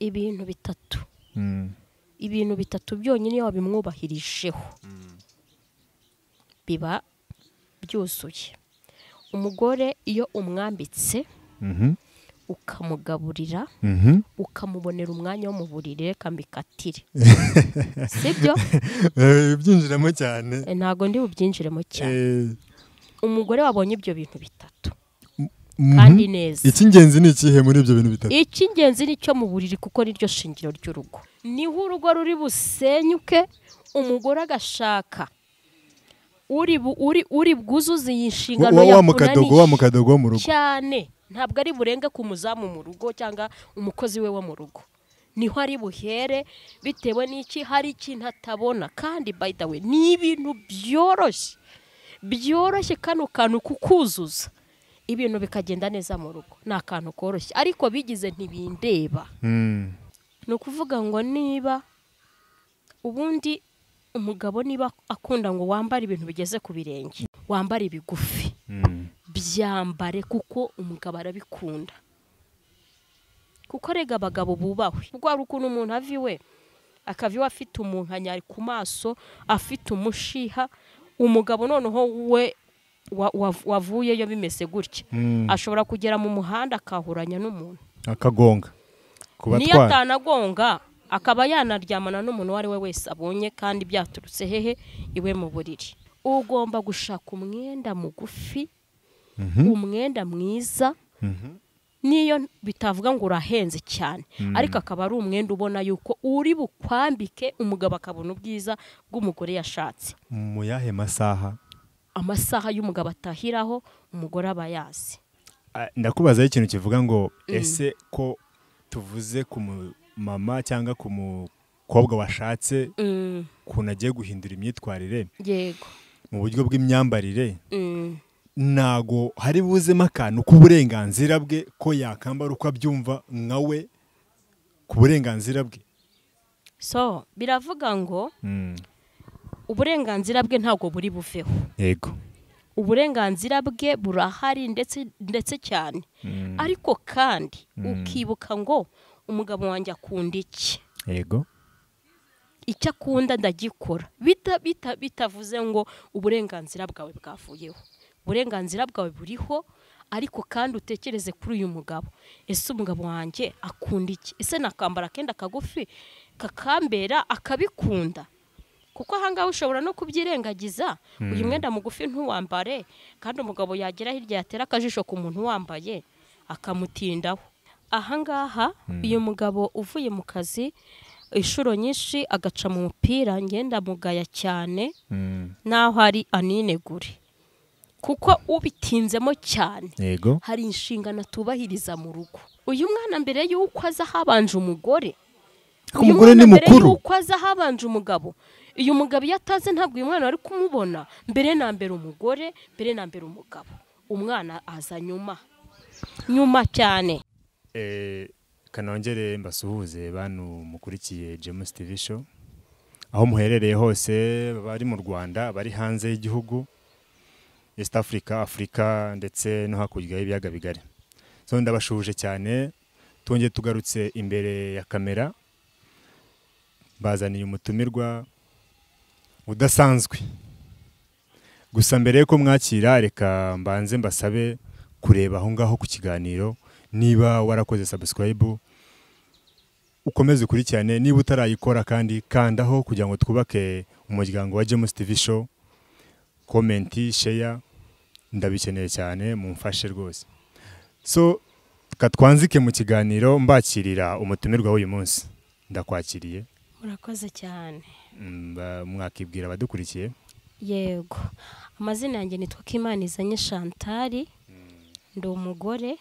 ibintu bitatu Mm. ibintu bitatu byonyine iyo wabimwubahirijeho biba byuzuye. Umugore iyo umwambitse Mhm. ukamugaburira Mhm. ukamubonera umwanya wo mu buriri reka mbikatire sibyo Byinjiramo cyane. ntago ndi bubyinjiremo cyane. Eh. Umugore wabonye ibyo bintu bitatu Mhm. kandi neza, Icy'ingenzi ni ikihe muri ibyo bintu bitatu? icy'ingenzi ni cyo mu buriri kuko niryo shingiro ry'urugo. Niho urugo ruri busenyuke, umugore agashaka uri bwuzuze iyi nshingano Wa mukadogo wo mu rugo cyane, ntabwo ari burenge ku muzamu mu rugo cyangwa umukozi we wo mu rugo. Niho ari buhere bitewe n'iki, hari ikintu atabona. Kandi by the way ni ibintu byoroshye kano kantu kukuzuza ibintu bikagenda neza mu rugo. Ni akantu koroshye ariko bigize ntibindeba. Ni ukuvuga ngo niba ubundi umugabo niba akunda ngo wambare ibintu bigeze ku birenge, wambare ibigufi, byambare kuko umugabo arabikunda. Kuko rega abagabo bubahwe, kuko hari ukuntu umuntu ava iwe akava iwe afite umunkanyari ku maso, afite umushiha. Umugabo noneho we wavuyeyo bimeze gutya, ashobora kugera mu muhanda akahuranya n'umuntu akagonga niyo atanagonga akaba yanaryamana n'umuntu uwo ari we wese abonye kandi byaturutse hehe iwe mu buriri. Ugomba gushaka umwenda mugufi, umwenda mwiza, niyo bitavuga ngo urahenze cyane, ariko akaba ari umwenda ubona yuko uri bukwambike umugabo akabona ubwiza bw'umugore yashatse. Mu yahe masaha? Amasaha y'umugabo atahiraho umugore aba yazi. Ndakubazaho ikintu kivuga ngo ese ko tuvuze ku mama cyangwa ku mukobwa washatse kuntu agiye guhindura imyitwarire, yego, mu buryo bw'imyambarire, nago hari buzemo akantu k'uburenganzira bwe ko yakambara uko abyumva nkawe ku burenganzira bwe. So biravuga ngo uburenganzira bwe ntabwo buri buveho. Yego, uburenganzira bwe burahari ndetse cyane. Ariko kandi ukibuka ngo umugabo wanjye akunda iki. yego, icyo akunda ndagikora. Bitavuze ngo uburenganzira bwawe bwavuyeho. Uburenganzira bwawe buriho, ariko kandi utekereze kuri uyu mugabo. Ese umugabo wanjye akunda iki? Ese nakambara akenda kagufi kakambera akabikunda? Kuko ahangaho ushobora no kubyirengagiza, uyu mwenda mugufi ntuwambare, kandi umugabo yagera hirya yatera akajisho ku muntu wambaye akamutindaho. Ahangaha uyu mugabo uvuye mu kazi inshuro nyinshi agaca mu mupira, ngenda mugaya cyane naho hari aninegure, kuko ubitinzemo cyane. yego, hari inshingano tubahiriza mu rugo. Uyu mwana mbere y'uko aza habanje umugore, umugore ni mukuru, y'uko aza habanje umugabo. Uyu mugabo iyo ataze ntabwo uyu mwana ari kumubona. Mbere na mbere umugore, mbere na mbere umugabo. Umwana aza nyuma cyane. kanongere mbasuhuze bantu mukurikiye James TV show, aho muherereye hose, bari mu Rwanda, bari hanze y'igihugu, East Africa ndetse no hakurya y'ibiyaga bigari. So ndabashuhuje cyane, twongeye tugarutse imbere ya kamera, bazaniye umutumirwa udasanzwe. Gusa mbere yuko mwakira, reka mbanze mbasabe kureba aho ngaho ku kiganiro. Niba warakoze subscribe, ukomeze ukurikirane. Niba utarayikora kandi kandaho kugira ngo twubake umuryango wa James TV show. Comment, share, ndabikeneye cyane, mumfashe rwose. So katwanzike mu kiganiro, mbakirira umutumirwa w'uyu munsi. Ndakwakiriye. Murakoze cyane. Mwakibwira abadukurikiye? Yego, amazina yanjye nitwa Kimanizanye Chantal, ndi umugore,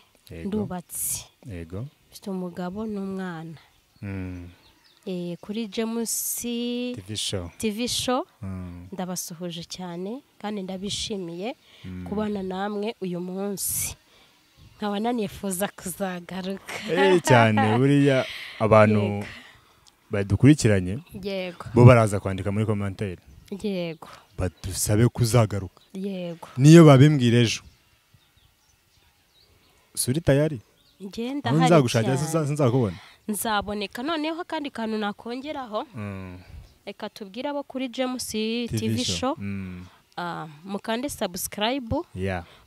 ndubatse. Yego. Mfite umugabo n'umwana. Kuri James TV show ndabasuhuje cyane kandi ndabishimiye kubana namwe uyu munsi. Nkaba nanifuza kuzagaruka. Cyane buriya abantu badukurikiranye, yego, bo baraza kwandika muri commentaire, yego, badusabe kuzagaruka. Yego. Niyo babimbwira ejo, suri tayari? Ngenda hari nzagushakira sinzakubona. nzaboneka. Noneho kandi kantu nakongeraho, reka tubwire abo kuri James TV show, mukande subscribe,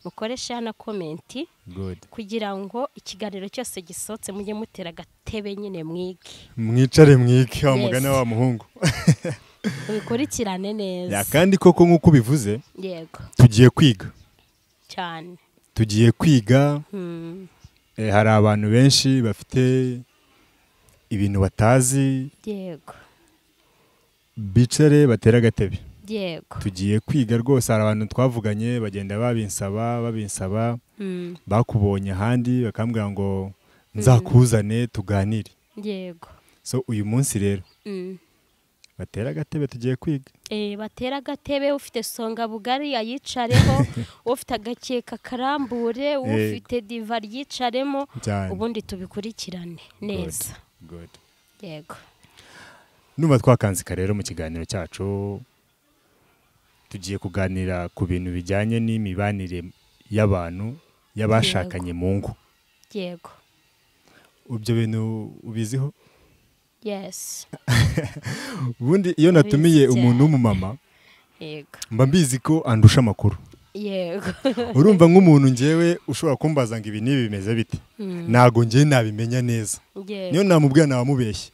mukoresha na comment, kugira ngo ikiganiro cyose gisohotse mujye mutera agatebe nyine mwicare mwike wa mugana wa muhungu ubikurikirane neza. Kandi koko nk'uko bivuze, yego, tugiye kwiga cyane, tugiye kwiga. Hari abantu benshi bafite ibintu batazi, yego, bicare batera agatebe. yego, tugiye kwiga rwose. Hari abantu twavuganye bagenda babinsaba, bakubonye ahandi bakambwira ngo nzakuzane tuganire. yego, so uyu munsi rero batera agatebe, tugiye kwiga. batera agatebe, ufite songa bugari ayicareho, ufite agakeka karambure, ufite diva yicaremo, ubundi tubikurikirane neza. Good. Yego. Numa twakanzika rero mu kiganiro cyacu, tugiye kuganira ku bintu bijyanye n'imibanire y'abantu y'abashakanye mu ngo. Yego. Ibyo bintu ubiziho? Yes. Ubundi iyo natumiye umuntu w'umumama, yego, mba mbizi ko andusha amakuru. Yego. Urumva nk'umuntu njyewe ushobora kumbaza ngo ibi nibi bimeze bite, nago njye nabimenya neza. Niyo namubwira nabamubeshye.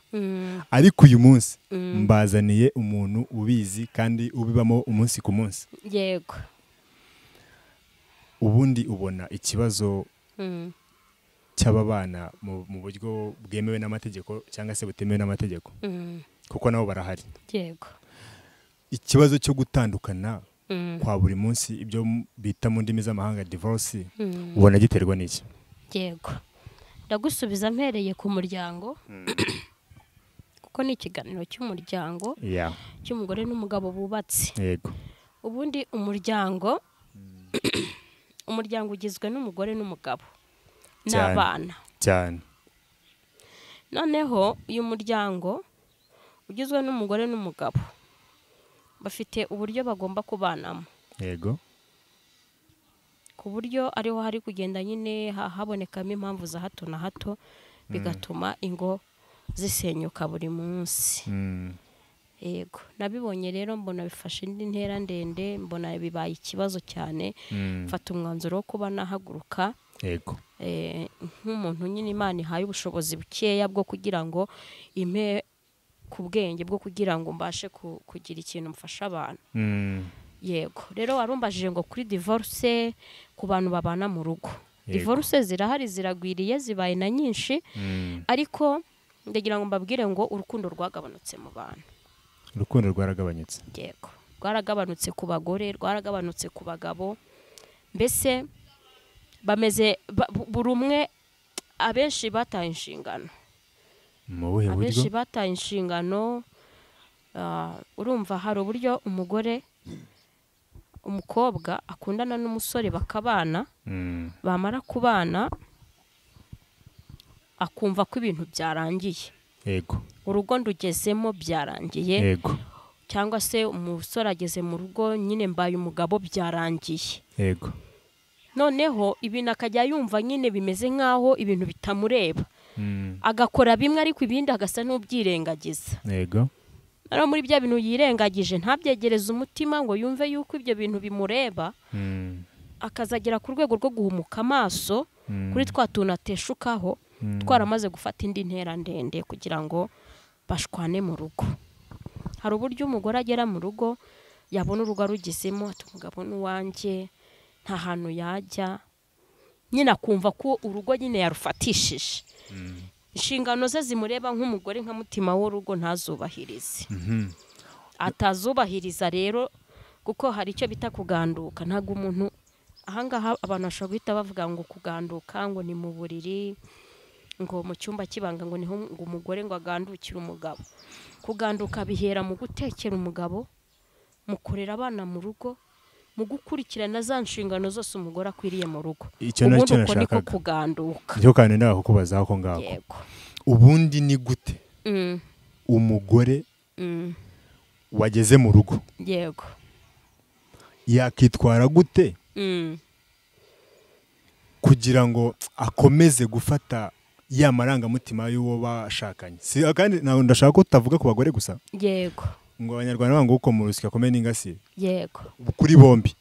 Ariko uyu munsi mbazaniye umuntu ubizi kandi ubibamo umunsi ku munsi. Yego. Ubundi ubona ikibazo cy'ababana mu buryo bwemewe n'amategeko cyangwa se butemewe n'amategeko, kuko nabo barahari. Yego. Ikibazo cyo gutandukana kwa buri munsi, ibyo bita mu ndimi z'amahanga divorce, ubona giterwa n'iki? Yego, ndagusubiza mpereye ku muryango, kuko ni ikiganiro cy'umuryango, cy'umugore n'umugabo bubatse. Yego. Ubundi umuryango ugizwe n'umugore n'umugabo n'abana cyane. Noneho uyu muryango ugizwe n'umugore n'umugabo bafite uburyo bagomba kubanamo. Yego. Ku buryo ariho hari kugenda nyine habonekamo impamvu za hato na hato, bigatuma ingo zisenyuka buri munsi. Yego, nabibonye rero mbona bifashe indi ntera ndende, mbona bibaye ikibazo cyane, mfata umwanzuro wo kuba nahaguruka. Yego. Nk'umuntu nyine Imana ihaye ubushobozi bukeya bwo kugira ngo impe ku bwenge bwo kugira ngo mbashe kugira ikintu mfasha abantu. Yego, rero warumbajije ngo kuri divorce ku bantu babana mu rugo. Divorce zirahari, ziragwiriye, zibaye na nyinshi, ariko ndagira ngo mbabwire ngo urukundo rwagabanutse mu bantu. Urukundo rwaragabanutse. Yego, rwaragabanutse ku bagore, rwaragabanutse ku bagabo. Mbese bameze buri umwe, abenshi bataye inshingano. Mu buhe buryo? Abenshi bataye inshingano. Urumva hari uburyo umukobwa akundana n'umusore bakabana, bamara kubana akumva ko ibintu byarangiye. Yego. Urugo ndugezemo byarangiye. Yego. Cyangwa se umusore ageze mu rugo, nyine mbaye umugabo, byarangiye. Yego. Noneho ibintu akajya yumva nyine bimeze nk'aho ibintu bitamureba. Agakora bimwe ariko ibindi agasa n'ubyirengagiza. Yego. Rero muri bya bintu yirengagije ntabyegereza umutima ngo yumve yuko ibyo bintu bimureba, akazagera ku rwego rwo guhumuka amaso kuri twa tuntu ateshukaho, twaramaze gufata indi ntera ndende kugira ngo bashwane mu rugo. Hari uburyo umugore agera mu rugo, yabona urugo rugezemo, ati umugabo n'uwanjye, nta hantu yajya, nyine akumva ko urugo nyine yarufatishije. Inshingano ze zimureba nk'umugore, nka mutima w'urugo ntazubahirize. Atazubahiriza rero, kuko hari icyo bita kuganduka. Ntabwo umuntu, ahangaha abantu bashobora guhita bavuga ngo kuganduka ngo ni mu buriri, ngo mu cyumba kibanga ngo niho ngo umugore ngo agandukire umugabo. Kuganduka bihera mu gutekera umugabo, mu kurera abana mu rugo, mu gukurikirana za nshingano zose umugore akwiriye mu rugo. Ubundi uko niko kuganduka. Icyo kandi nawe kukubaza aho ngako. Yego. Ubundi ni gute umugore wageze mu rugo, yego, yakitwara gute kugira ngo akomeze gufata ya marangamutima y'uwo bashakanye. Si kandi ntabwo ndashaka ko utavuga ku bagore gusa. yego Ngo abanyarwanda banga uko mu rusika komeye n'ingasire. yego Kuri bombi.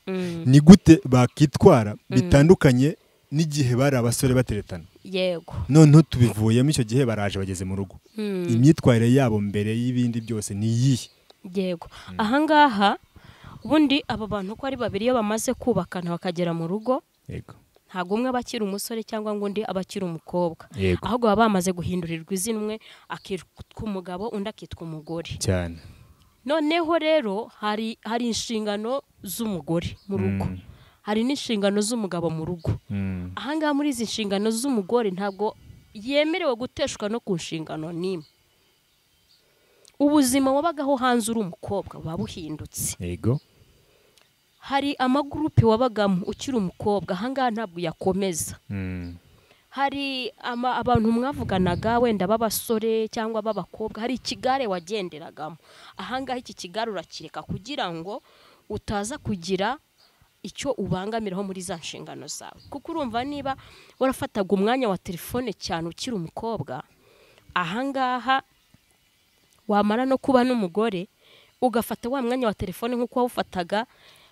Ni gute bakitwara bitandukanye n'igihe bari abasore bateretana. yego Noneho tubivuyemo icyo gihe baraje bageze mu rugo. Imyitwarire yabo mbere y'ibindi byose ni iyihe? yego ahangaha ubundi aba bantu ko ari babiri iyo bamaze kubakana bakagera mu rugo Yego. ntabwo umwe aba akiri umusore cyangwa ngo undi aba akiri umukobwa, Yego. ahubwo baba bamaze guhindurirwa izina, umwe akitwa umugabo undi akitwa umugore. Cyane. Noneho rero hari inshingano z'umugore mu rugo, hari n'inshingano z'umugabo mu rugo. Ahangaha muri izi nshingano z'umugore ntabwo yemerewe guteshwa no ku nshingano n'imwe. Ubuzima wabagaho hanze uri umukobwa buba buhindutse. Yego. Hari amagurupe wabagamo ukiri umukobwa, ahangaha ntabwo yakomeza. Hari abantu mwavuganaga wenda b'abasore cyangwa b'abakobwa, hari ikigare wagenderagamo. Ahangaha iki kigare urakireka kugira ngo utaza kugira icyo ubangamiraho muri za nshingano zawe. Kuko urumva niba warafataga umwanya wa telefone cyane ukiri umukobwa, ahangaha wamara no kuba n'umugore ugafata wa mwanya wa telefone nk'uko wawufataga,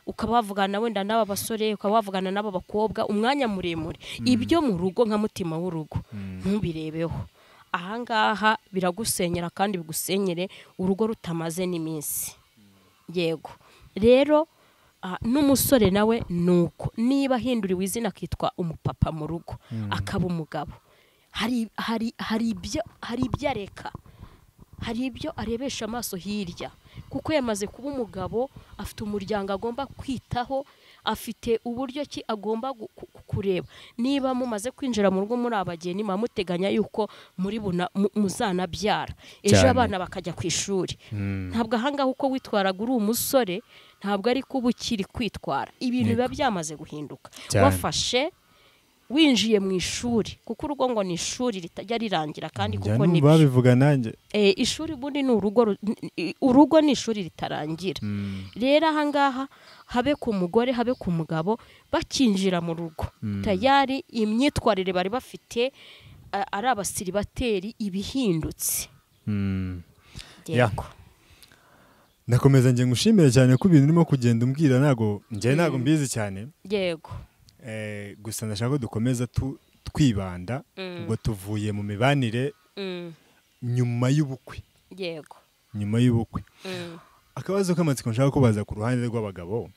ukaba wavugana wenda n'aba basore, ukaba wavugana n'aba bakobwa umwanya muremure. Ibyo mu rugo nka mutima w'urugo ntubirebeho. Ahangaha biragusenyera kandi bigusenyere urugo rutamaze n'iminsi. Yego rero n'umusore nawe nuko niba ahinduriwe izina akitwa umupapa mu rugo akaba umugabo, hari ibyo areka, hari ibyo arebesha amaso hirya, kuko yamaze kuba umugabo, afite umuryango agomba kwitaho, afite uburyo ki agomba kureba. Niba mumaze kwinjira mu rugo muri abageni, muteganya yuko muri muzanabyara ejo abana bakajya ku ishuri. Ntabwo ahangaha uko witwaraga uri umusore ntabwo ari kuba ukiri kwitwara. Ibintu biba byamaze guhinduka. Wafashe winjiye mu ishuri, kuko urugo ngo ni ishuri ritajya rirangira, kandi kuko ni babivuga nanjye ishuri bundi ni urugo ni ishuri ritarangira. Rero ahangaha habe ku mugore habe ku mugabo bakinjira mu rugo tayari imyitwarire bari bafite ari abasiribateri ibihindutse. Yego. Ndakomeza nge ngushimire cyane ko ibintu urimo kugenda umbwira ntago mbizi cyane. Yego. Gusa ndashaka ko dukomeza twibanda ubwo tuvuye mu mibanire nyuma y'ubukwe. Yego. Nyuma y'ubukwe. Akabazo k'amatsiko nshaka kubaza ku ruhande rw'abagabo.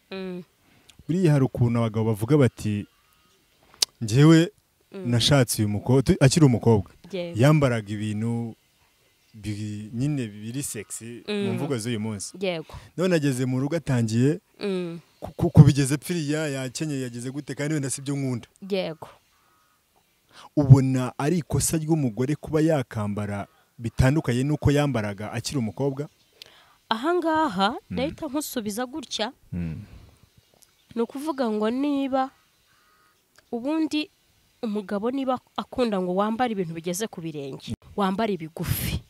Buriya hari ukuntu abagabo bavuga bati njyewe nashatse uyu mukobwa akiri umukobwa, yambaraga ibintu nyine biri sexy mu mvugo z'uyu munsi. Yego. None ageze mu rugo atangiye kubigeze pfiriya yakenyeye yageze gute kandi wenda sibyo nkunda. Yego. Ubona ari ikosa ry'umugore kuba yakambara bitandukanye nuko yambaraga akiri umukobwa? Ahangaha ndahita nkusubiza gutya. Ni ukuvuga ngo niba ubundi umugabo niba akunda ngo wambare ibintu bigeze ku birenge, wambare ibigufi,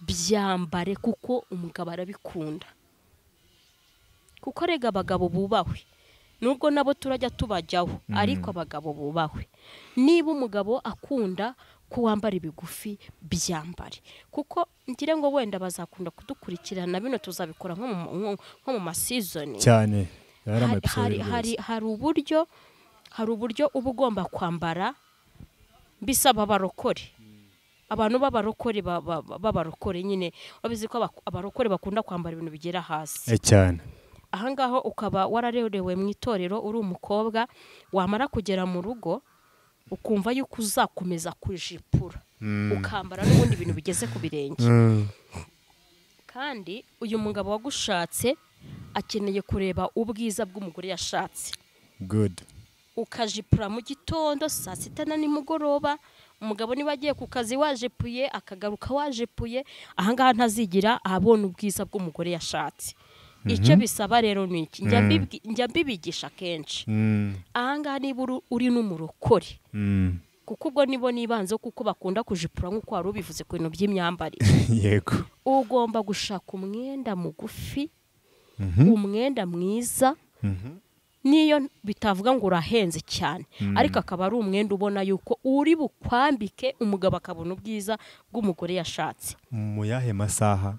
byambare, kuko umugabo arabikunda. Kuko rega abagabo bubahwe, nubwo nabo turajya tubajyaho, ariko abagabo bubahwe. Niba umugabo akunda ko wambara ibigufi, byambare, kuko ngire ngo wenda bazakunda kudukurikirana, bino tuzabikora nko mu masizoni cyane. Hari uburyo uba ugomba kwambara bisaba abarokore. Abantu b'abarokore nyine babizi ko abarokore bakunda kwambara ibintu bigera hasi cyane. Ahangaho ukaba wararerewe mu itorero uri umukobwa, wamara kugera mu rugo ukumva yuko uzakomeza kujipura ukambara n'ubundi ibintu bigeze ku birenge. Kandi uyu mugabo wagushatse akeneye kureba ubwiza bw'umugore yashatse. Good. Ukajipura mu gitondo, saa sita na nimugoroba. Umugabo niba agiye ku kazi wajepuye akagaruka wajepuye, ahangaha ntazigira abona ubwiza bw'umugore yashatse. Icyo bisaba rero ni iki? Njya mbibigisha kenshi. Ahangaha niba uri n'umurokore, kuko ubwo nibo nibanze, kuko bakunda kujipura nk'uko wari ubivuze ku bintu by'imyambarire. Yego. Ugomba gushaka umwenda mugufi, umwenda mwiza, niyo bitavuga ngo urahenze cyane ariko akaba ari umwenda ubona yuko uri bukwambike umugabo akabona ubwiza bw'umugore yashatse. mu yahe masaha?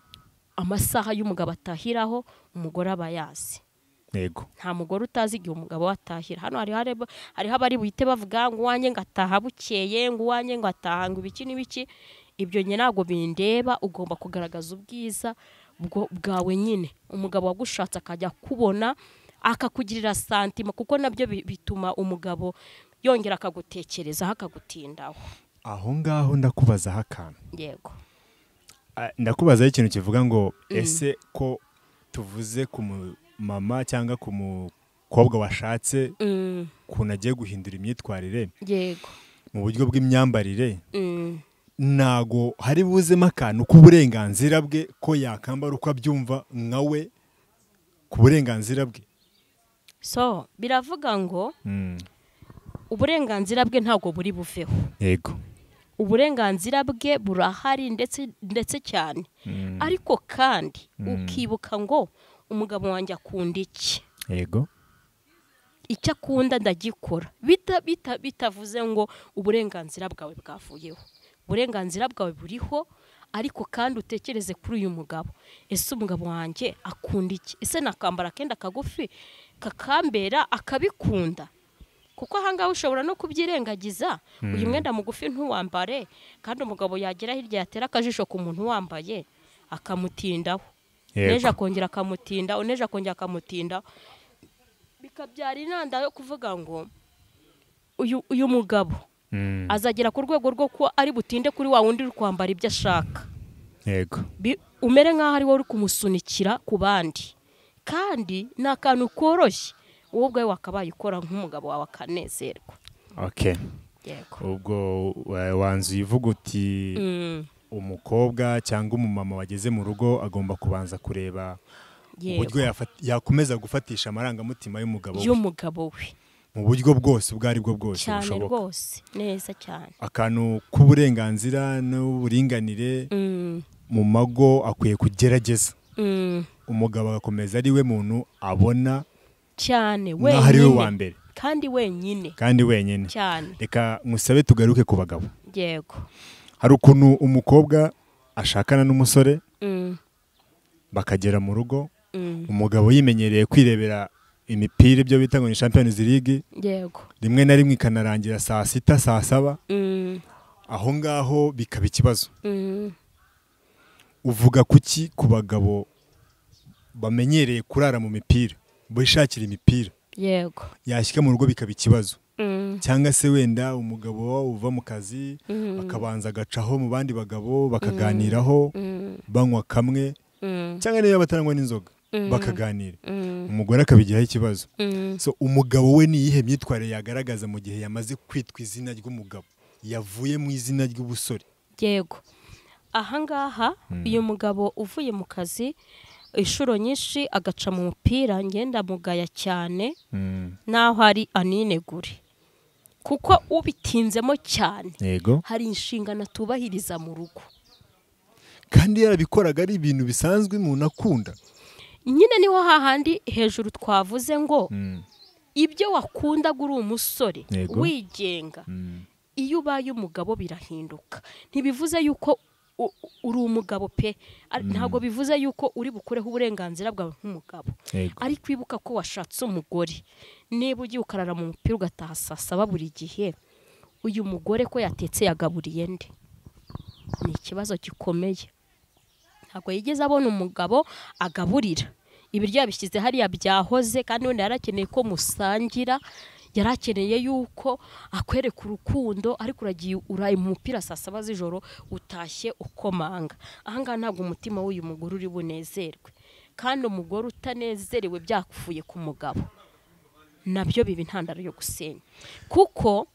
Amasaha y'umugabo atahiraho umugore aba yazi. Yego. Nta mugore utazi igihe umugabo atahira. Hano hariho abari buhite bavuga ngo uwanjye ngo ataha bukeye, ngo uwanjye ngo ataha ngo ibiki n'ibiki. Ibyo nyine ntabwo bindeba. Ugomba kugaragaza ubwiza bwawe nyine. Umugabo wagushatse akajya kubona akakugirira santima, kuko nabyo bituma umugabo yongera akagutekerezaho akagutindaho. Aho ngaho ndakubazaho akantu. Yego. Ndakubazaho ikintu kivuga ngo ese ko tuvuze ku mama cyangwa ku mukobwa washatse kuntu agiye guhindura imyitwarire, yego, mu buryo bw'imyambarire, ntago hari buzemo akantu k'uburenganzira bwe ko yakambara uko abyumva nkawe ku burenganzira bwe. So biravuga ngo uburenganzira bwe ntabwo buri buveho. Yego. Uburenganzira bwe burahari ndetse cyane. Ariko kandi ukibuka ngo umugabo wanjye akunda iki. Yego. Icyo akunda ndagikora. Bitavuze ngo uburenganzira bwawe bwavuyeho. Uburenganzira bwawe buriho, ariko kandi utekereze kuri uyu mugabo. Ese umugabo wanjye akunda iki? Ese nakambara akenda kagufi kakambera akabikunda? Kuko ahangaho ushobora no kubyirengagiza. Uyu mwenda mugufi ntuwambare, kandi umugabo yagera hirya yatera akajisho ku muntu wambaye akamutindaho. Neje akongera akamutinda, neje akongera akamutinda. Bikabyara inanda yo kuvuga ngo uyu mugabo azagera ku rwego rwo ko ari butinde kuri wa wundi uri kwambara ibyo ashaka. Yego. Umere nk'aho ari wowe uri kumusunikira ku bandi. Kandi ni akantu koroshye wowe ubwawe wakabaye ukora nk'umugabo wawe akanezerwa. Okay. Yego. Ubwo wanzu yivuga uti umukobwa cyangwa umumama wageze mu rugo agomba kubanza kureba uburyo yakomeza gufatisha amarangamutima y'umugabo we mu buryo bwose ubwo ari bwo bwose bushoboka. Cyane rwose, neza cyane. Akantu k'uburenganzira n'uburinganire mu mago akwiye kugerageza. Umugabo agakomeza ari we muntu abona cyane wenyine wa mbere kandi wenyine cyane. Reka musabe tugaruke ku bagabo. Yego. Hari ukuntu umukobwa ashakana n'umusore bakagera mu rugo, umugabo yimenyereye kwirebera imipira ibyo bita ngo ni Champions League. Yego. Rimwe na rimwe ikanarangira saa 6 saa 7. Aho ngaho bikaba ikibazo. Uvuga kuki ku bagabo bamenyereye kurara mu mipira, bishakira imipira? Yego. Yashyika mu rugo bikaba ikibazo. Cyangwa se wenda umugabo uva mu kazi bakabanza agacaho mu bandi bagabo bakaganiraho banywa kamwe, cyangwa niyo bataranywa n'inzoga bakaganira, umugore akabigiraho ikibazo. So umugabo we ni iyihe myitwarire yagaragaza mu gihe yamaze kwitwa izina ry'umugabo, yavuye mu izina ry'ubusore? Yego. Ahangaha uyu mugabo uvuye mu kazi inshuro nyinshi agaca mu mupira, ngenda mugaya cyane naho ari aninegure, kuko ubitinzemo cyane. Yego. Hari inshingano atubahiriza mu rugo, kandi yarabikoraga ari ibintu bisanzwe umuntu akunda. Nyine niho hahandi hejuru twavuze ngo ibyo wakundaga uri umusore wigenga, iyo ubaye umugabo birahinduka. Ntibivuze yuko uri umugabo pe, ntabwo bivuze yuko uri bukureho uburenganzira bwawe nk'umugabo. Ariko ibuka ko washatse umugore. Niba ugiye ukarara mu mupira ugataha saa 7 buri gihe, uyu mugore ko yatetse yagaburiye nde? Ni ikibazo gikomeye. Ntabwo yigeze abona umugabo agaburira. Ibiryo yabishyize hariya byahoze, kandi wenda yarakeneye ko musangira, yarakeneye yuko akwereka urukundo, ariko uragiye uraye mu mupira saa 7 z'ijoro utashye ukomanga. Ahangaha ntabwo umutima w'uyu mugore uri bunezerwe, kandi umugore utanezerewe byakufuye ku mugabo nabyo biba intandaro yo gusenya. Kuko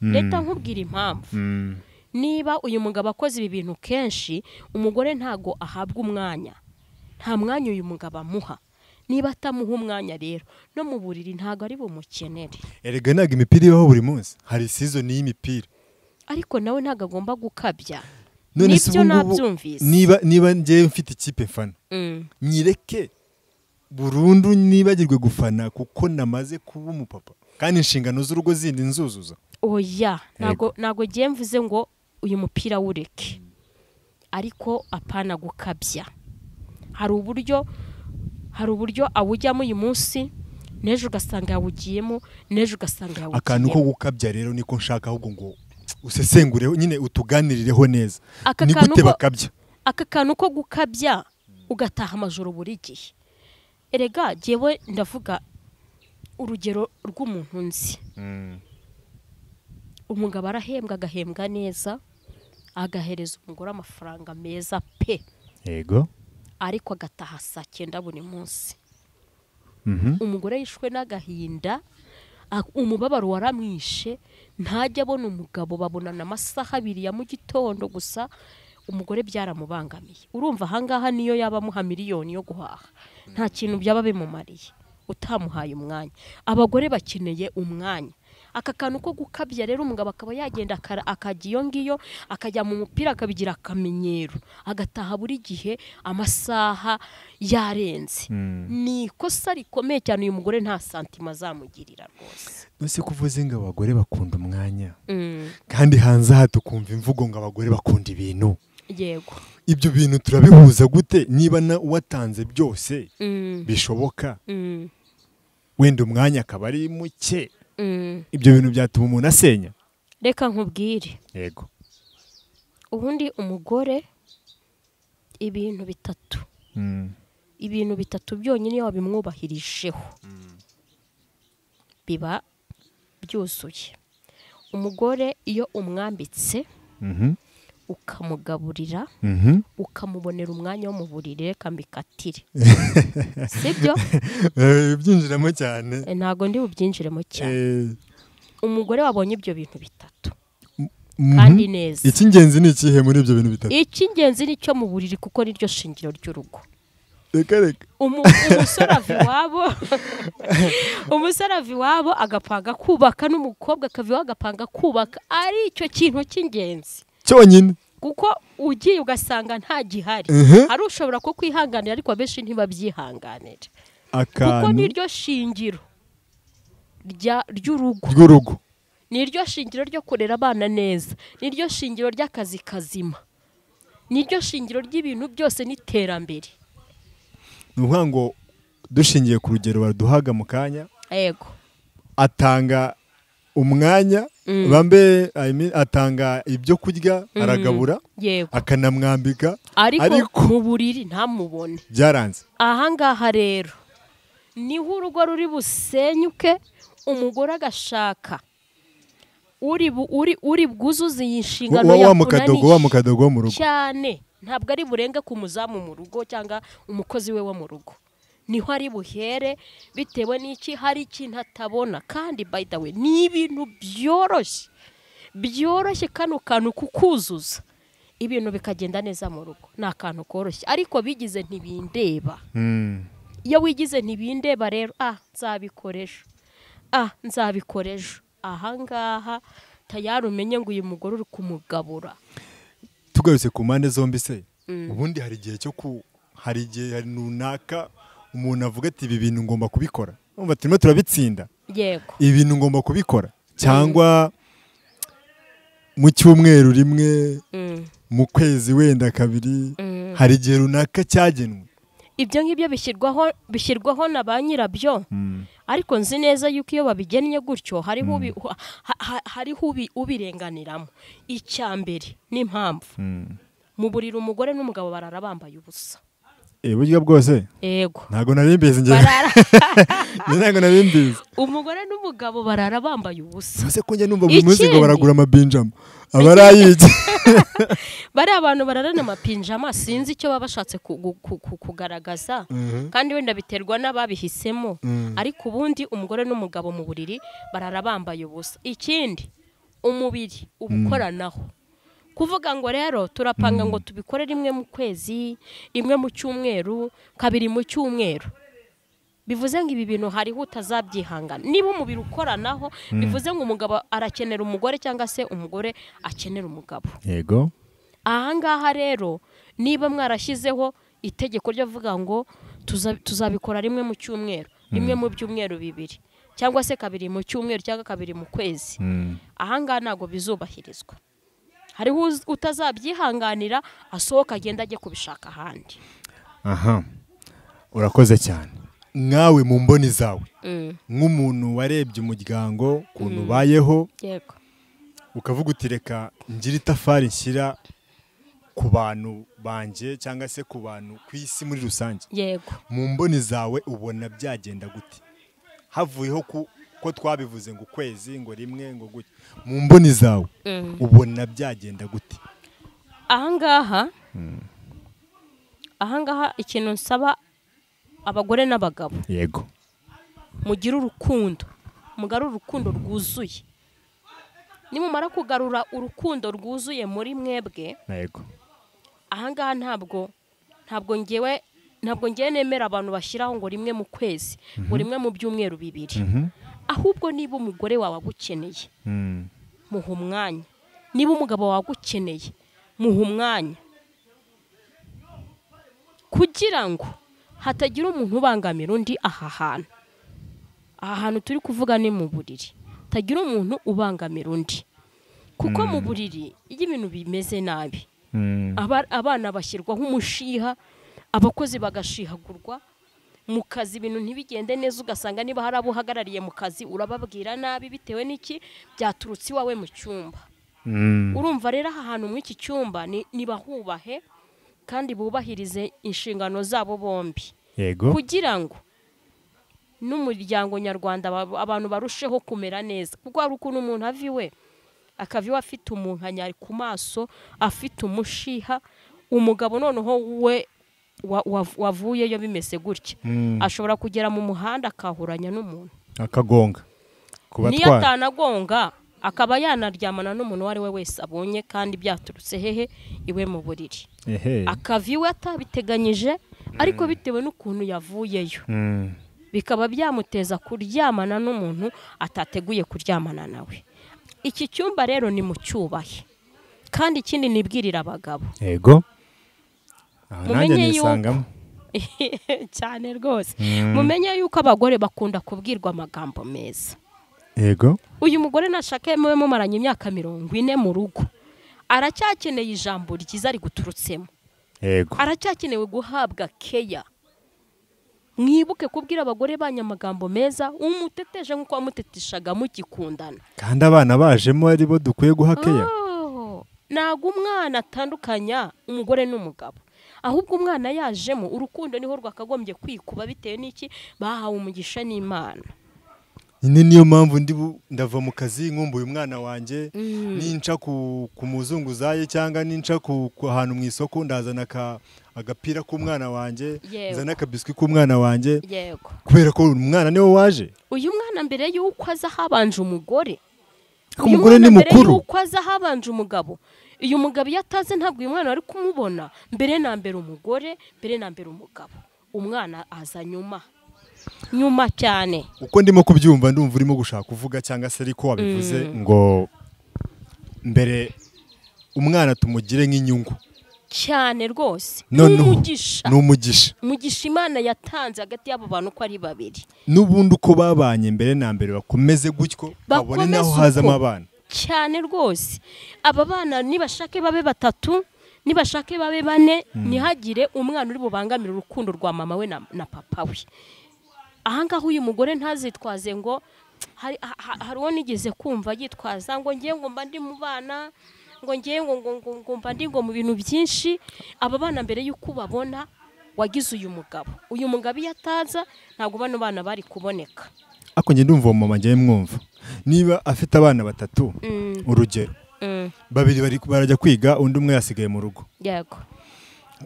leta nkubwira impamvu, niba uyu mugabo akoze ibi bintu kenshi, umugore ntago ahabwa umwanya, nta mwanya uyu mugabo amuha. Niba atamuha umwanya rero no mu buriri ntago ari bumukenere. Erega ntago imipira ibaho buri munsi, hari season y'imipira, ariko nawe ntago agomba gukabya. Nibyo nabyumvise. Niba ngiye mfite ikipe mfana, nyireke burundu nibagirwe gufana kuko namaze kuba umupapa kandi inshingano z'urugo zindi nzuzuza. oya ntago giye mvuze ngo uyu mupira wureke, ariko apana gukabya. hari uburyo awujyamo uyu munsi, n'ejo ugasanga yawugiyemo, n'ejo ugasanga yawugiyemo. Akantu ko gukabya rero niko nshaka ahubwo ngo usesengureho nyine utuganirireho neza. Ni gute bakabya? Aka kantu ko gukabya ugataha amajoro buri gihe. Erega jewe ndavuga urugero rw'umuntu nzi. Umugabo arahembwa, agahembwa neza, agahereza umugore amafaranga meza pe. Yego. Ariko agataha saa 9 buri munsi. Umugore yishwe n'agahinda, umubabaro waramwishe, ntajya abona umugabo, babonana amasaha 2 ya mu gitondo gusa. Umugore byaramubangamiye. Urumva ahangaha niyo yaba muha miliyoni yo guhaha, nta kintu byaba bimumariye utamuhaye umwanya. Abagore bakeneye umwanya. Aka kantu ko gukabya rero umugabo akaba yagenda akajya iyo ngiyo, akajya mu mupira akabigira akamenyero, agataha buri gihe amasaha yarenze. Ni ikosa rikomeye cyane. Uyu mugore nta santima azamugirira rwose. Nose kuvuze ngo abagore bakunda umwanya, kandi hanze aha tukumva imvugo ngo abagore bakunda ibintu. Yego. Ibyo bintu turabihuza gute niba watanze byose bishoboka, wenda umwanya akaba ari muke? Ibyo bintu byatuma umuntu asenya. Reka nkubwire. Yego. Ubundi umugore ibintu bitatu byonyine iyo wabimwubahirijeho biba byuzuye. Umugore iyo umwambitse, ukamugaburira, ukamubonera umwanya wo mu buriri, reka mbikatire. Sibyo? Byinjiramo cyane. Ntago ndi bubyinjiremo cyane. Umugore wabonye ibyo bintu bitatu kandi neza. Icy'ingenzi ni ikihe muri ibyo bintu bitatu? Icy'ingenzi ni cyo mu buriri, kuko niryo shingiro ry'urugo. Reka. Umusore ava iwabo agapanga kubaka, n'umukobwa akava iwabo agapanga kubaka. Ari icyo kintu cy'ingenzi cyonyine, kuko ugiye ugasanga nta gihari. Hari ushobora ko kwihanganira, ariko abenshi ntibabyihanganira. Kuko niryo shingiro ry'urugo, niryo shingiro ryo kurera abana neza, niryo shingiro ry'akazi kazima, niryo shingiro ry'ibintu byose n'iterambere. Nuvuga ngo dushingiye ku rugero baduhaga mu kanya, yego, atanga umwanya, atanga ibyo kurya, aragabura, akanamwambika, ariko mu buriri ntamubone. Byaranze. Ahangaha rero niho urugo ruri busenyuke. Umugore agashaka uri bwuzuze iyi nshingano wa mukadogo mu rugo cyane, ntabwo ari burenga ku muzamu mu rugo cyangwa umukozi we wo mu rugo. Niho ari buhere, bitewe n'iki hari ikintu atabona. Kandi by the way ni ibintu byoroshye kano kantu kukuzuza ibintu bikagenda neza mu rugo. Ni akantu koroshye, ariko bigize ntibindeba. Iyo wigize ntibindeba rero, nzabikoresha ahangaha tayari umenye ngo uyu mugore uri kumugabura. Tugarutse ku mpande zombi se, ubundi hari igihe runaka umuntu avuga ati ibi bintu ngomba kubikora, umva turimo turabitsinda. Yego. Ibi bintu ngomba kubikora, cyangwa mu cyumweru rimwe, mu kwezi wenda 2, hari igihe runaka cyagenwe. Ibyo ngibyo bishyirwaho na ba nyirabyo. Ariko nzi neza yuko iyo babigennye gutyo hariho ubirenganiramo. Icyambere n'impamvu mu buriri umugore n'umugabo barara bambaye ubusa. Burya bwose? Yego. Ntago narimbizi njye. Ntago narimbizi. Umugore n'umugabo barara bambaye ubusa. Ese ko njye numva buri munsi ngo baragura amapinjama. Abarayiki. Bari abantu bararana amapinjama, sinzi icyo baba bashatse kugaragaza. Kandi wenda biterwa n'ababihisemo. Ariko ubundi umugore n'umugabo mu buriri barara bambaye ubusa. Ikindi, umubiri ubukoranaho. Kuvuga ngo rero turapanga ngo tubikore rimwe mu kwezi, rimwe mu cyumweru, 2 mu cyumweru. Bivuze ngo ibi bintu hariho utazabyihangana. Niba umubiri ukoranaho, bivuze ngo umugabo arakenera umugore cyangwa se umugore akenera umugabo. Yego. Ahangaha rero niba mwarashyizeho itegeko ryo vuga ngo tuzabikora rimwe mu cyumweru, rimwe mu byumweru bibiri, cyangwa se kabiri mu cyumweru cyangwa kabiri mu kwezi. Ahangaha ntabwo bizubahirizwa. Hariho utazabyihanganira asohoka agenda ajye kubishaka ahandi. Aha, urakoze cyane. Mwawe mu mboni zawe nk'umuntu warebye umuryango ukuntu ubayeho, yego, ukavuga uti reka ngira itafari nshyira ku bantu banje cyangwa se ku bantu ku isi muri rusange, yego, mu mboni zawe ubona byagenda gute? Havuyeho ko twabivuze ngo ukwezi, ngo rimwe, ngo gutya, mu mboni zawe ubona byagenda gute? Ahangaha ikintu nsaba abagore n'abagabo, yego, mugira urukundo, mugarura urukundo rwuzuye. Nimumara kugarura urukundo rwuzuye muri mwebwe, yego, ahangaha ntabwo ngewe nemera abantu bashyiraho ngo rimwe mu kwezi, ngo rimwe mu byumweru bibiri. Ahubwo niba umugore wawe agukeneye, muha umwanya. Niba umugabo wawe agukeneye, muha umwanya, kugira ngo hatagira umuntu ubangamira undi. Aha hantu turi kuvuga ni mu buriri, hatagira umuntu ubangamira undi, kuko mu buriri iyo ibintu bimeze nabi, abana bashyirwaho umushiha, abakozi bagashihagurwa, mu kazi ibintu ntibigende neza, ugasanga niba hari abo uhagarariye mu kazi urababwira nabi bitewe n'iki byaturutse iwawe mu cyumba. Urumva rero aha hantu muri iki cyumba nibahubahe kandi bubahirize inshingano zabo bombi, yego, kugira ngo n'umuryango nyarwanda abantu barusheho kumera neza. Kuko hari ukuntu umuntu aviwe akaviwe afite umunkanyari ku maso, afite umushiha, umugabo noneho we wavuyeyo bimeze gutya, ashobora kugera mu muhanda akahuranya n'umuntu, akagonga, niyo atanagonga akaba yanaryamana n'umuntu uwo ari we wese abonye, kandi byaturutse hehe? Iwe mu buriri. Akaviwe atabiteganyije, ariko bitewe n'ukuntu yavuyeyo, bikaba byamuteza kuryamana n'umuntu atateguye kuryamana nawe. Iki cyumba rero ni mu cyubahe, kandi ikindi nibwirira abagabo, yego, mumenye yuko cyane rwose, mumenye yuko abagore bakunda kubwirwa amagambo meza. Yego, uyu mugore nashake mube mumaranye imyaka 40 mu rugo, aracyakeneye ijambo ryiza ari guturutsemo, yego, aracyakenewe guhabwa keya. Mwibuke kubwira abagore banyamagambo meza, umuteteje nkuko wamuteteshaga mugikundana, kandi abana bajemo ari bo dukwiye guha keya. Nago umwana atandukanya umugore n'umugabo, ahubwo umwana yajemo urukundo niho rwakagombye kwikuba, bitewe n'iki bahawe umugisha n'Imana. Niyo mpamvu ndava mu kazi nkumbuye umwana wanjye, ninca ku muzunguzaye cyangwa ninca ku ahantu mu isoko, ndazana agapira k'umwana wanjye, nzana akabiswi k'umwana wanjye, kubera ko umwana niwe waje. Uyu mwana mbere y'uko aza habanje umugore, umugore ni mukuru, mbere y'uko aza habanje umugabo. Uyu mugabo yataze ntabwo uyu mwana ari kumubona, mbere na mbere umugore, mbere na mbere umugabo, umwana aza nyuma cyane. Uko ndimo kubyumva ndumva urimo gushaka kuvuga, cyangwa se ariko wabivuze ngo mbere umwana tumugire nk'inyungu cyane rwose, n'umugisha Imana yatanze hagati y'abo bantu ko ari babiri, n'ubundi uko babanye mbere na mbere bakomeze gutyo, babone naho hazamo abana cyane rwose. Aba bana nibashake babe 3, nibashake babe 4, ntihagire umwana uri bubangamira urukundo rwa mama we na papa we. Ahangaho uyu mugore ntazitwaze ngo hari uwo nigeze kumva yitwaza ngo ngiye ngo mba ndi mu bana, ngo ngiye ngo mba ndi ngo mu bintu byinshi. Aba bana mbere y'uko babona wagize uyu mugabo yataza, ntabwo bano bana bari kuboneka. Ako nge ndumva uwo mama ngiye mwumva, niba afite abana 3, urugero, 2 barajya kwiga, undi umwe yasigaye mu rugo, yego,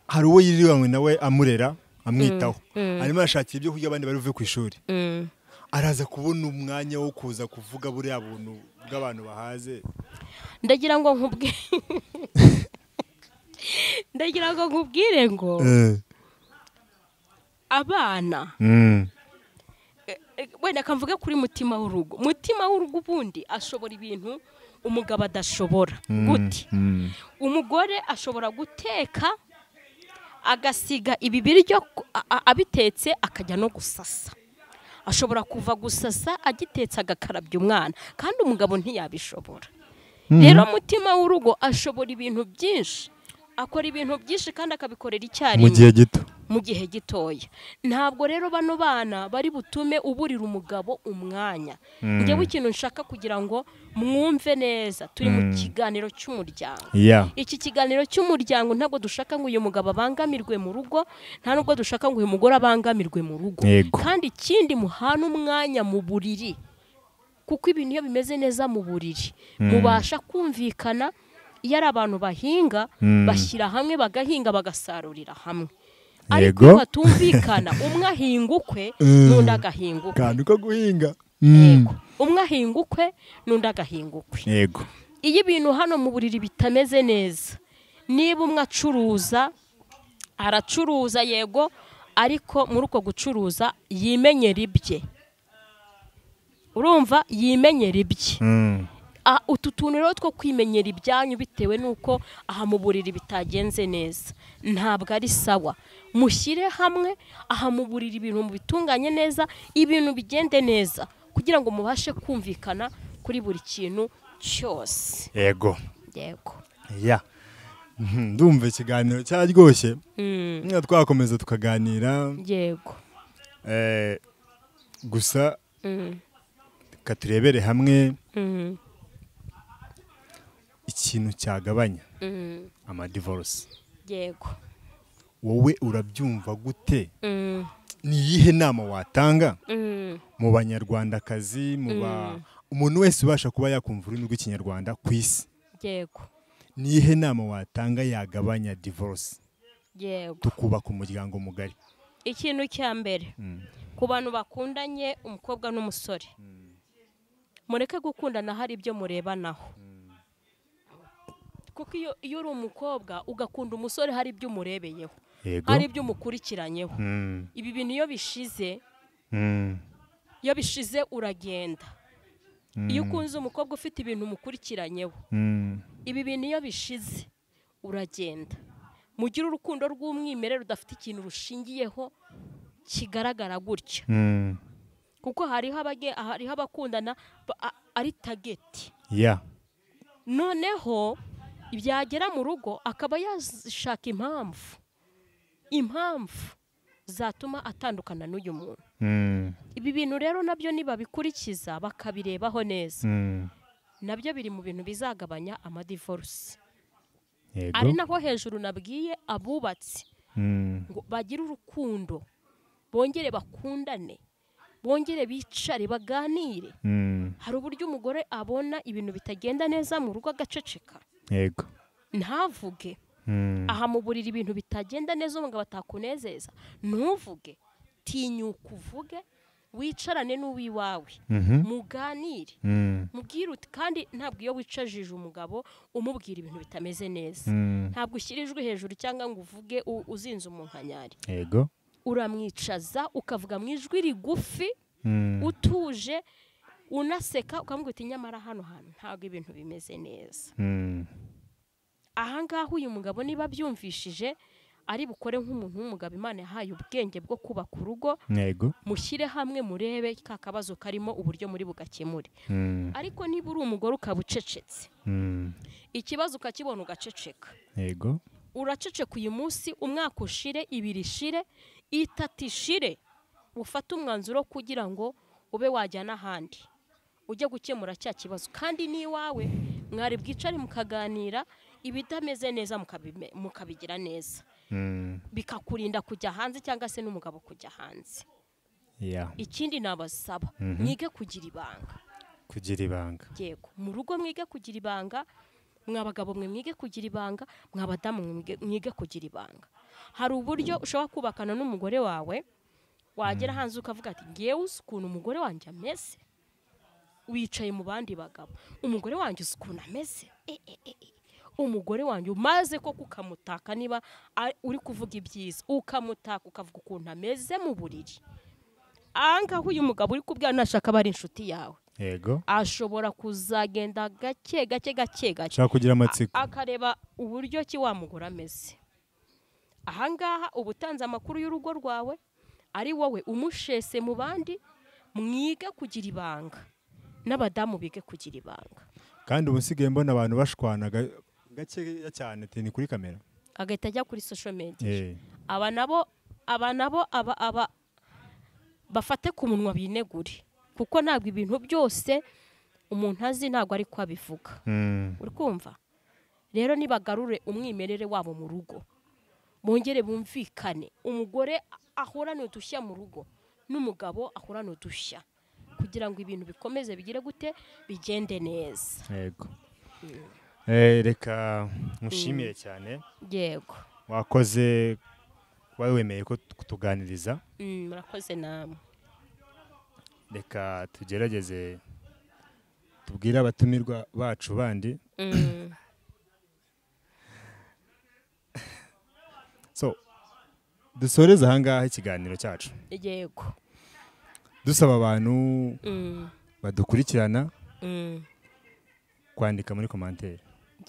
hari uwo yiriwe nawe amurera, amwitaho, arimo arashakira ibyo kurya, abandi bari buve ku ishuri, araza kubona umwanya wo kuza kuvuga buriya buntu bw'abantu bahaze. Ndagira ngo nkubwire ngo abana, wenda kamvuge kuri mutima w'urugo ubundi ashobora ibintu umugabo adashobora. Gute? Umugore ashobora guteka agasiga ibi biryo abitetse akajya no gusasa. Ashobora kuva gusasa agitetse agakarabya umwana, kandi umugabo ntiyabishobora. Rero mutima w'urugo ashobora ibintu byinshi, akora ibintu byinshi kandi akabikorera icyarimwe mu gihe gitoya. Ntabwo rero bano bana bari butume uburira umugabo umwanya. Ngewe ikintu nshaka kugira ngo mwumve neza, turi mu kiganiro cy'umuryango. Iki kiganiro cy'umuryango ntabwo dushaka ngo uyu mugabo abangamirwe mu rugo, nta nubwo dushaka ngo uyu mugore abangamirwe mu rugo. Kandi ikindi muhana umwanya mu buriri, kuko ibintu iyo bimeze neza mu buriri mubasha kumvikana. Iyo ari abantu bahinga bashyira hamwe bagahinga bagasarurira hamwe. Ariko iyo batumvikana, umwe ahinga ukwe n'undi agahinga ukwe. Kandi uko guhinga umwe ahinga ukwe n'undi agahinga ukwe. Yego. Iyo ibintu hano mu buriri bitameze neza, niba umwe aracuruza yego, ariko muri uko gucuruza yimenyera ibye. Urumva, yimenyera ibye. Utu tuntu rero two kwimenyera ibyanyu bitewe n'uko aha mu buriri bitagenze neza ntabwo ari sawa. Mushyire hamwe aha mu buriri ibintu mubitunganye neza, ibintu bigende neza, kugira ngo mubashe kumvikana kuri buri kintu cyose. Yego. Ndumva ikiganiro cyaryoshye. Twakomeza tukaganira. Yego. Gusa katurebere hamwe ikintu cyagabanya amadivorce. Yego. Wowe urabyumva gute? Ni iyihe nama watanga mu banyarwandakazi, umuntu wese ubasha kuba yakumva ururimi rw'ikinyarwanda ku isi? Yego. Ni iyihe nama watanga yagabanya divorce? Yego. Tukubaka umuryango mugari. Ikintu cya mbere, ku bantu bakundanye umukobwa n'umusore, mureke gukundana hari ibyo murebanaho. Kuko iyo uri umukobwa ugakunda umusore hari ibyo umurebeyeho, hari ibyo umukurikiranyeho. Ibi bintu iyo bishize uragenda. Iyo ukunze umukobwa ufite ibintu umukurikiranyeho, ibi bintu iyo bishize uragenda. Mugire urukundo rw'umwimerere rudafite ikintu rushingiyeho kigaragara gutya. Kuko hariho abakundana ari tageti. Noneho ibyagera mu rugo akaba yashaka impamvu zatuma atandukana n'uyu muntu. Ibi bintu rero nabyo nibabikurikiza bakabirebaho neza, nabyo biri mu bintu bizagabanya amadivorce. Ari naho hejuru nabwiye abubatsi ngo bagire urukundo, bongere bakundane, bongere bicare baganire. Hari uburyo umugore abona ibintu bitagenda neza mu rugo agaceceka. Yego. Ntavuge. Aha mu buriri ibintu bitagenda neza umugabo atakunezeza, ntuvuge. Tinyuka uvuge, wicarane n'uwiwawe, muganire, mubwire uti. Kandi ntabwo iyo wicajije umugabo umubwira ibintu bitameze neza, ntabwo ushyirijwe hejuru cyangwa ngo uvuge uzinze umunkanyari. Yego. Uramwicaza ukavuga mu ijwi rigufi, utuje, unaseka, ukamubwira uti nyamara hano hantu ntabwo ibintu bimeze neza. Ahangaha uyu mugabo niba byumvishije ari bukore nk'umuntu w'umugabo Imana yahaye ubwenge bwo kubaka urugo. Yego. Mushyire hamwe murebe ka kabazo karimo uburyo muri bugakemure. Ariko niba uri umugore ukaba ucecetse, ikibazo ukakibona ugaceceka. Yego. Uraceceka uyu munsi, umwaka ushire, 2 ishire, 3 ishire, ufate umwanzuro kugira ngo ube wajyana ahandi ujye gukemura cya kibazo. Kandi ni wawe mwari bwicare mukaganira, ibitameze neza mukabigira neza, bikakurinda kujya hanze cyangwa se n'umugabo kujya hanze. Ikindi nabasaba, mwige kugira ibanga. Yego. Mu rugo mwige kugira ibanga, mwabagabo mwe mwige kugira ibanga, mwabadamu mwige kugira ibanga. Hari uburyo ushobora kubakana n'umugore wawe, wagera hanze ukavuga ati ngewe uzi ukuntu umugore wanjye ameze. Wicaye mu bandi bagabo, umugore wanjye uzi ukuntu ameze. Umugore wanjye umaze ko kukamutaka, niba uri kuvuga ibyiza ukamutaka ukavuga ukuntu ameze mu buriri. Angaho uyu mugabo uri kubwira nashaka bari inshuti yawe. Yego. Ashobora kuzagenda gake shaka kugira amatsiko, akareba uburyo ki wa mugore ameze, ahangaha uba utanze amakuru y'urugo rwawe, ari wowe umushese mu bandi, mwige kugira ibanga, n'abadamu bige kugira ibanga. kandi ubu nsigaye mbona abantu bashwana gakeya cyane ni kuri kamera, agahita ajya kuri social media. aba nabo bafate ku munwa binegure, kuko ntabwo ibintu byose umuntu azi ntabwo ari ko abivuga. uri kumva rero nibagarure umwimerere wabo mu rugo, bongere bumvikane, umugore ahorane udushya mu rugo n'umugabo ahorane udushya, kugira ngo ibintu bikomeze bigire gute, bigende neza. yego reka mushimire cyane. Yego, wakoze kuba wemeye ko kutuganiriza. murakoze namwe. reka tugerageze tubwire abatumirwa bacu bandi. So dusoreze ahangaha ikiganiro cyacu. Yego, dusaba abantu badukurikirana kwandika muri commentaire.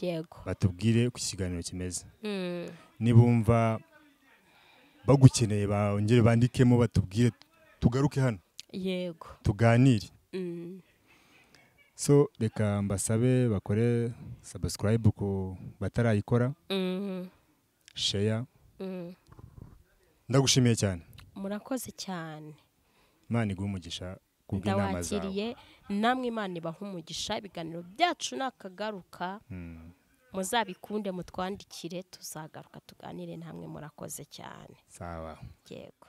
Yego, batubwire uko ikiganiro kimeze. nibumva bagukeneye bongere bandikemo batubwire tugaruke hano. Yego, tuganire. So reka mbasabe bakore subscribe ku batarayikora, share. ndagushimiye cyane. murakoze cyane. Imana iguhe umugisha kubw'inama zawe. ndawakiriye namwe, Imana ibahe umugisha. ibiganiro byacu nakagaruka, muzabikunde, mutwandikire, tuzagaruka tuganire namwe. murakoze cyane. sawa. Yego.